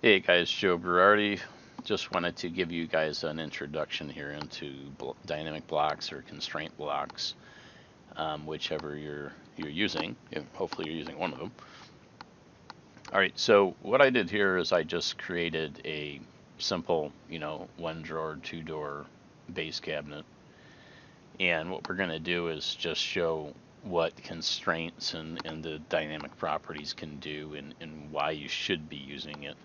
Hey guys, Joe Berardi. Just wanted to give you guys an introduction here into dynamic blocks or constraint blocks, whichever you're using. Hopefully you're using one of them. All right, so what I did here is I just created a simple, one drawer, two door base cabinet. And what we're going to do is just show what constraints and the dynamic properties can do and why you should be using it.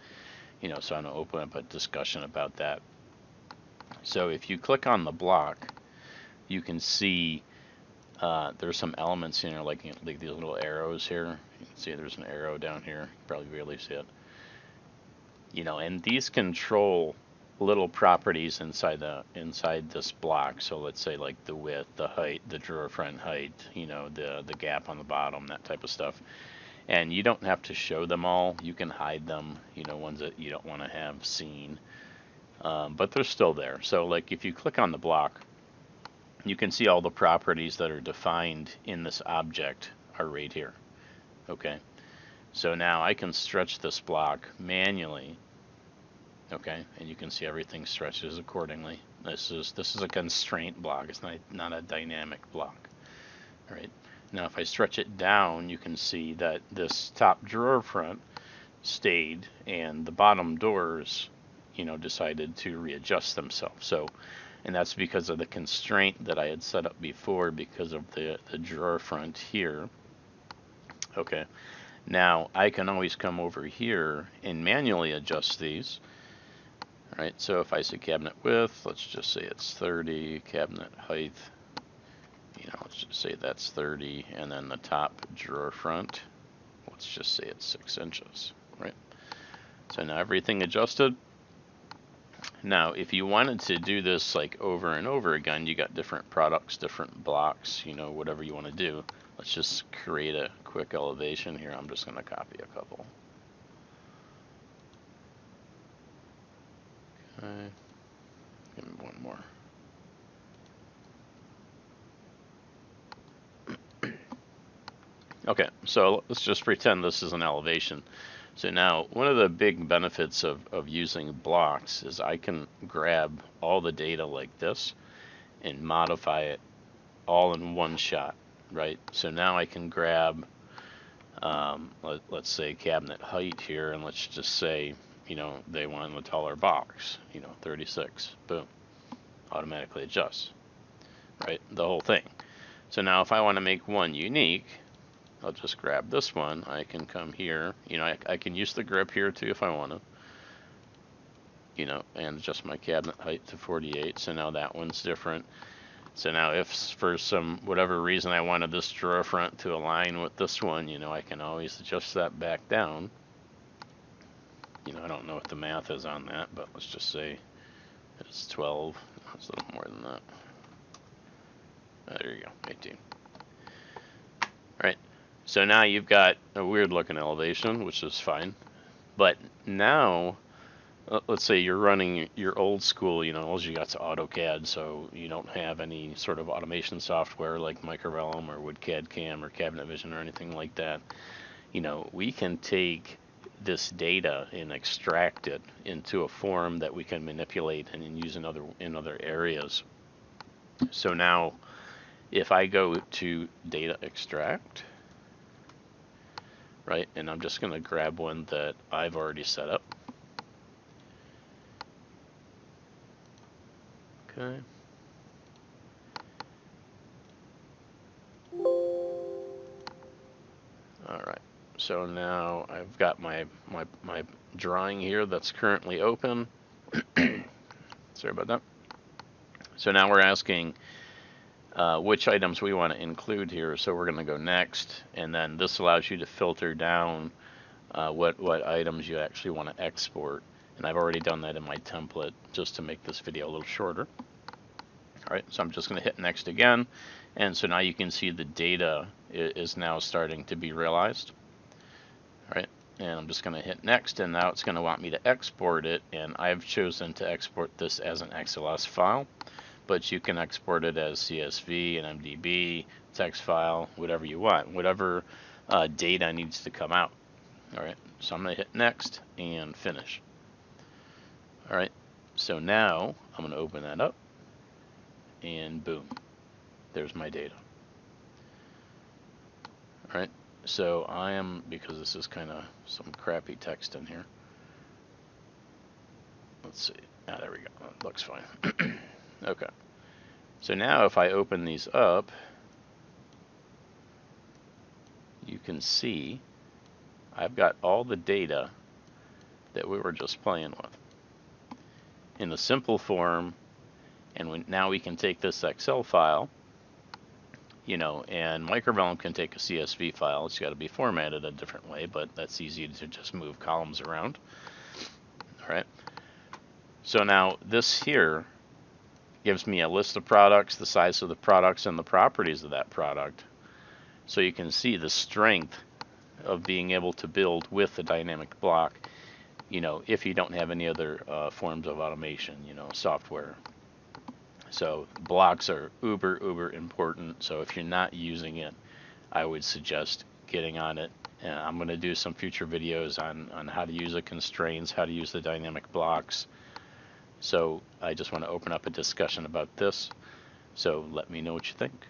So I'm going to open up a discussion about that. So if you click on the block, you can see there's some elements in here, like these little arrows here. You can see there's an arrow down here. You probably barely see it. And these control little properties inside this block. So let's say like the width, the height, the drawer front height, the gap on the bottom, that type of stuff. And you don't have to show them all. You can hide them, ones that you don't want to have seen. But they're still there. So like if you click on the block, you can see all the properties that are defined in this object are right here. Okay. So now I can stretch this block manually. Okay, and you can see everything stretches accordingly. This is a constraint block. It's not a dynamic block. All right. Now if I stretch it down, you can see that this top drawer front stayed and the bottom doors, decided to readjust themselves. So, and that's because of the constraint that I had set up before because of the drawer front here. Okay. Now I can always come over here and manually adjust these. All right, so if I say cabinet width, let's just say it's 30, cabinet height, let's just say that's 30, and then the top drawer front, let's just say it's 6 inches, right? So now everything adjusted. Now, if you wanted to do this like over and over again, you got different products, different blocks, whatever you want to do. Let's just create a quick elevation here. I'm just going to copy a couple. Okay. Give me one more. Okay, so let's just pretend this is an elevation. So now, one of the big benefits of using blocks is I can grab all the data like this and modify it all in one shot, right? So now I can grab, let's say cabinet height here, and let's just say, they want a taller box, 36, boom, automatically adjusts, right? The whole thing. So now if I want to make one unique, I'll just grab this one. I can come here. I can use the grip here too if I want to. And adjust my cabinet height to 48. So now that one's different. So now if for some whatever reason I wanted this drawer front to align with this one, I can always adjust that back down. I don't know what the math is on that, but let's just say it's 12. It's a little more than that. There you go, 18. All right. So now you've got a weird looking elevation, which is fine. But now, let's say you're running your old school, all you got's AutoCAD, so you don't have any sort of automation software like Microrealm or WoodCAD CAM or Cabinet Vision or anything like that. We can take this data and extract it into a form that we can manipulate and use in other areas. So now, if I go to data extract, right, and I'm just going to grab one that I've already set up. Okay. All right. So now I've got my drawing here that's currently open. Sorry about that. So now we're asking which items we want to include here. So we're going to go next, and then this allows you to filter down what items you actually want to export. And I've already done that in my template just to make this video a little shorter. All right, so I'm just going to hit next again, and so now you can see the data is now starting to be realized. All right, and I'm just going to hit next, and now it's going to want me to export it, and I've chosen to export this as an XLS file, but you can export it as CSV, an MDB, text file, whatever you want, whatever data needs to come out. All right, So I'm going to hit next and finish. All right, so now I'm going to open that up, and boom, there's my data. All right, so I am, because this is kind of some crappy text in here. Let's see. Ah, there we go. That looks fine. Okay. So now if I open these up, you can see I've got all the data that we were just playing with in a simple form, and now we can take this Excel file, you know, and Microvellum can take a CSV file. It's got to be formatted a different way, but that's easy to just move columns around. All right. So now this here gives me a list of products, the size of the products, and the properties of that product. So you can see the strength of being able to build with the dynamic block, you know, if you don't have any other forms of automation, you know, software. So blocks are uber important. So if you're not using it, I would suggest getting on it. I'm going to do some future videos on how to use the constraints, how to use the dynamic blocks. So I just want to open up a discussion about this. So let me know what you think.